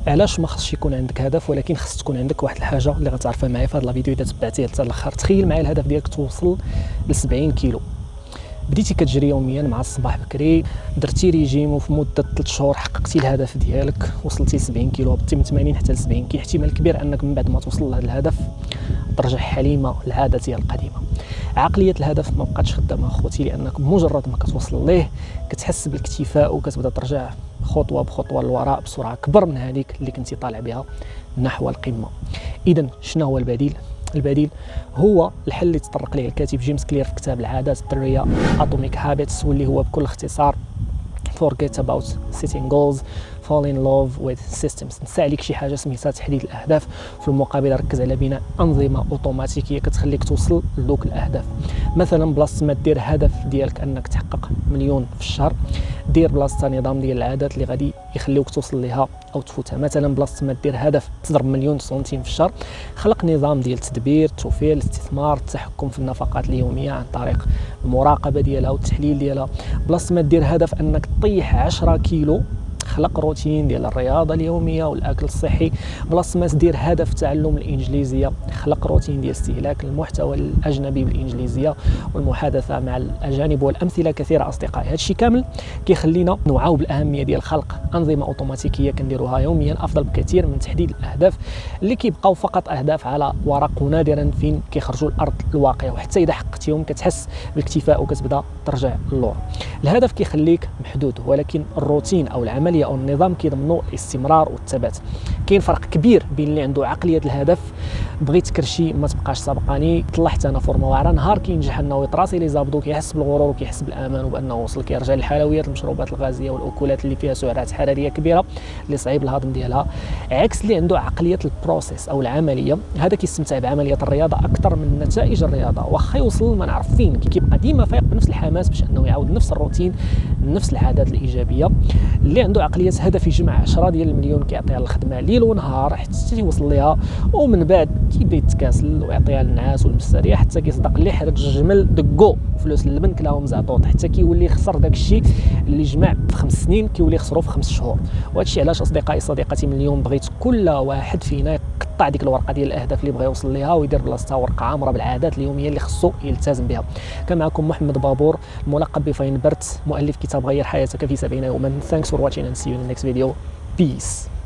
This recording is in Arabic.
علاش ما خصش يكون عندك هدف، ولكن خص تكون عندك واحد الحاجه اللي غتعرفها معايا في هذا الفيديو اذا تبعتيه حتى الاخر. تخيل معايا الهدف ديالك توصل ل 70 كيلو. بديتي كتجري يوميا مع الصباح بكري، درتي ريجيم وفي مده 3 شهور حققتي الهدف ديالك، وصلتي 70 كيلو، هبطتي من 80 حتى ل 70. كاين احتمال كبير انك من بعد ما توصل لهذا الهدف ترجع حليمه لعادتها القديمه. عقليه الهدف ما بقاتش خدامه اخوتي، لانك بمجرد ما كتوصل ليه كتحس بالاكتفاء وكتبدا ترجع خطوه بخطوه للوراء بسرعه كبر من هذيك اللي كنتي طالع بها نحو القمه. اذا شنو هو البديل؟ البديل هو الحل اللي تطرق ليه الكاتب جيمس كلير في كتاب العادات الذريه Atomic Habits، واللي هو بكل اختصار forget about setting goals, fall in love with systems. نسى عليك شي حاجه سميتها تحديد الاهداف، في المقابل ركز على بناء انظمه اوتوماتيكيه كتخليك توصل لذوك الاهداف. مثلا بلاصه ما دير هدف ديالك انك تحقق مليون في الشهر، دير بلاصه نظام ديال العادات اللي غادي يخليوك توصل ليها او تفوتها. مثلا بلاصه ما دير هدف تضرب مليون سنتيم في الشهر، خلق نظام ديال التدبير، التوفير، الاستثمار، التحكم في النفقات اليوميه عن طريق المراقبه ديالها والتحليل ديالها. بلاصه ما دير هدف انك طيح 10 كيلو، خلق روتين ديال الرياضه اليوميه والاكل الصحي. بلاصه ما تدير هدف تعلم الانجليزيه، خلق روتين ديال استهلاك المحتوى الاجنبي بالانجليزيه والمحادثه مع الاجانب، والامثله كثيره اصدقائي. هذا الشيء كامل كيخلينا نوعاو بالاهميه ديال خلق انظمه اوتوماتيكيه كنديروها يوميا، افضل بكثير من تحديد الاهداف اللي كيبقاو فقط اهداف على ورق ونادرا فين كيخرجوا لارض الواقع، وحتى اذا حققتيهم كتحس بالاكتفاء وكتبدا ترجع للور. الهدف كيخليك محدود، ولكن الروتين او العمليه او النظام كيضمنوا الاستمرار والثبات. كاين فرق كبير بين اللي عنده عقليه الهدف بغيت كرشي ما تبقاش سابقاني، طلعت انا فورمه واعره، نهار كينجح انه يطراسي لي زابدو، كيحس بالغرور وكيحس بالامان وبانه وصل، كيرجع للحلويات، المشروبات الغازيه والاكلات اللي فيها سعرات حراريه كبيره اللي صعيب الهضم ديالها. عكس اللي عنده عقليه البروسيس او العمليه، هذا كيستمتع بعمليه الرياضه اكثر من نتائج الرياضه، واخا يوصل ما نعرف فين كيبقى ديما فايق بنفس الحماس باش انه يعاود نفس الروتين، نفس العادات الايجابيه. اللي عنده عقليه هدف يجمع 10 ديال المليون كيعطيها للخدمه ليل ونهار حتى يوصل ليها، ومن بعد كيبدا يتكاسل ويعطيها للنعاس والمستريح حتى كيصدق اللي حرج الجمل دقو فلوس البنك لهم زعطوط، حتى كيولي يخسر داك الشيء اللي جمع في 5 سنين كيولي يخسرو في 5 شهور. وهذا الشيء علاش اصدقائي صديقاتي من اليوم بغيت كل واحد فينا يقطع ديك الورقه ديال الاهداف اللي بغى يوصل ليها ويدير بلاصتها ورقه عامره بالعادات اليوميه اللي خصو يلتزم بها. كان معكم محمد بابور الملقب بفاين برت، مؤلف كتاب غير حياتك في 70 يوما. Thanks for watching and see you in the next video. Peace.